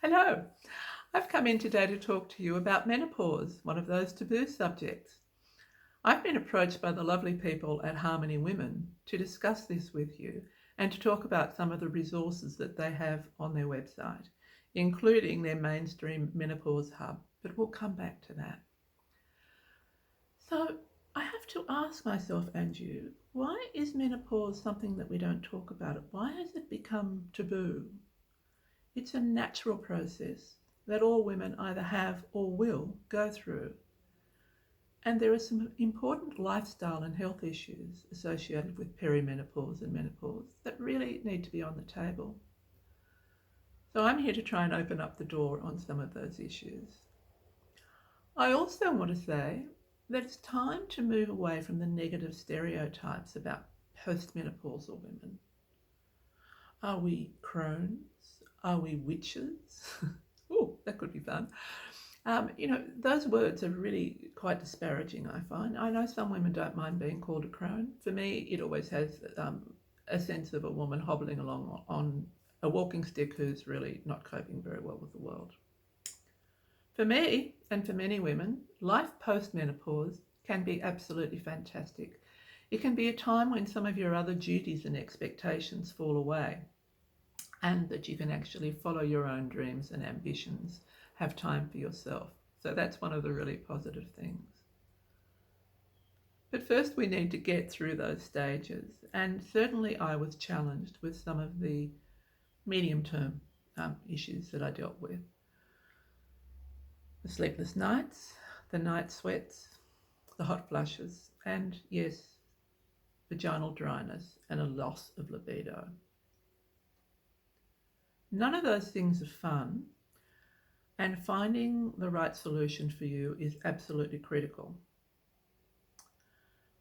Hello, I've come in today to talk to you about menopause, one of those taboo subjects. I've been approached by the lovely people at Harmony Women to discuss this with you and to talk about some of the resources that they have on their website, including their mainstream menopause hub, but we'll come back to that. So I have to ask myself and you, why is menopause something that we don't talk about? Why has it become taboo? It's a natural process that all women either have or will go through. And there are some important lifestyle and health issues associated with perimenopause and menopause that really need to be on the table. So I'm here to try and open up the door on some of those issues. I also want to say that it's time to move away from the negative stereotypes about postmenopausal women. Are we crones? Are we witches? Oh, that could be fun. Those words are really quite disparaging, I find. I know some women don't mind being called a crone. For me, it always has a sense of a woman hobbling along on a walking stick who's really not coping very well with the world. For me, and for many women, life post-menopause can be absolutely fantastic. It can be a time when some of your other duties and expectations fall away, and that you can actually follow your own dreams and ambitions, have time for yourself. So that's one of the really positive things. But first we need to get through those stages, and certainly I was challenged with some of the medium-term issues that I dealt with. The sleepless nights, the night sweats, the hot flushes, and yes, vaginal dryness and a loss of libido. None of those things are fun, and finding the right solution for you is absolutely critical.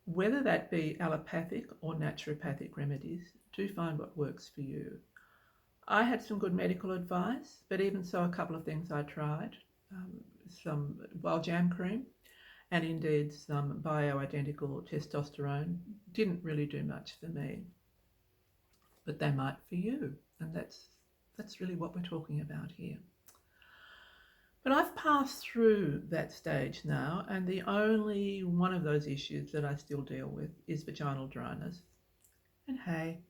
Whether that be allopathic or naturopathic remedies, do find what works for you. I had some good medical advice, but even so, a couple of things I tried. Some wild jam cream and indeed some bioidentical testosterone didn't really do much for me, but they might for you, and that's really what we're talking about here. But I've passed through that stage now, and the only one of those issues that I still deal with is vaginal dryness. And hey,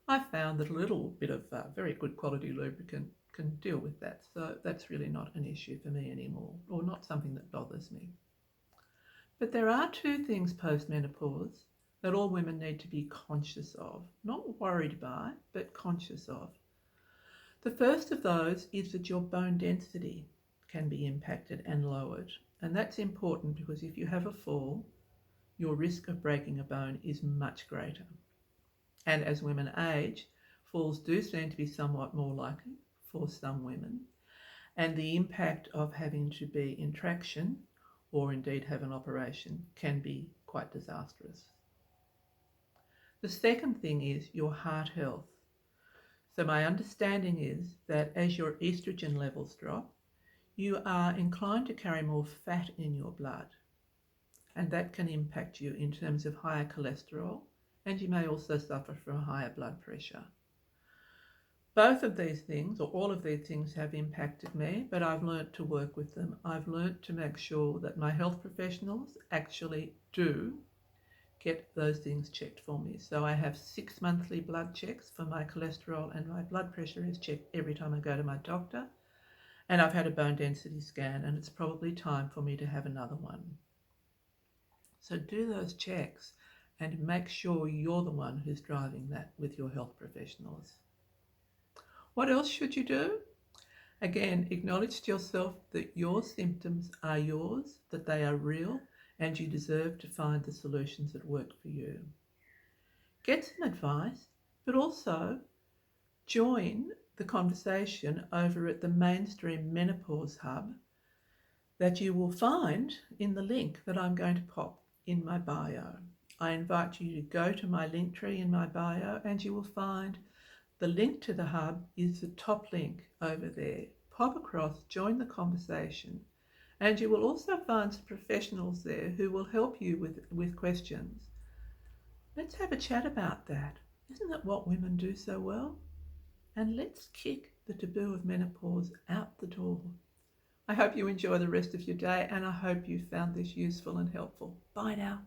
I've found that a little bit of very good quality lubricant can deal with that, so that's really not an issue for me anymore, or not something that bothers me. But there are two things post-menopause that all women need to be conscious of, not worried by, but conscious of. The first of those is that your bone density can be impacted and lowered, and that's important because if you have a fall, your risk of breaking a bone is much greater. And as women age, falls do seem to be somewhat more likely for some women, and the impact of having to be in traction or indeed have an operation can be quite disastrous. The second thing is your heart health. So my understanding is that as your estrogen levels drop, you are inclined to carry more fat in your blood, and that can impact you in terms of higher cholesterol, and you may also suffer from higher blood pressure. Both of these things, or all of these things, have impacted me, but I've learnt to work with them. I've learnt to make sure that my health professionals actually do get those things checked for me. So I have 6 monthly blood checks for my cholesterol, and my blood pressure is checked every time I go to my doctor. And I've had a bone density scan, and it's probably time for me to have another one. So do those checks and make sure you're the one who's driving that with your health professionals. What else should you do? Again, acknowledge to yourself that your symptoms are yours, that they are real, and you deserve to find the solutions that work for you. Get some advice, but also join the conversation over at the Mainstream Menopause Hub that you will find in the link that I'm going to pop in my bio. I invite you to go to my link tree in my bio, and you will find the link to the hub is the top link over there. Pop across, join the conversation, and you will also find some professionals there who will help you with questions. Let's have a chat about that. Isn't that what women do so well? And let's kick the taboo of menopause out the door. I hope you enjoy the rest of your day, and I hope you found this useful and helpful. Bye now.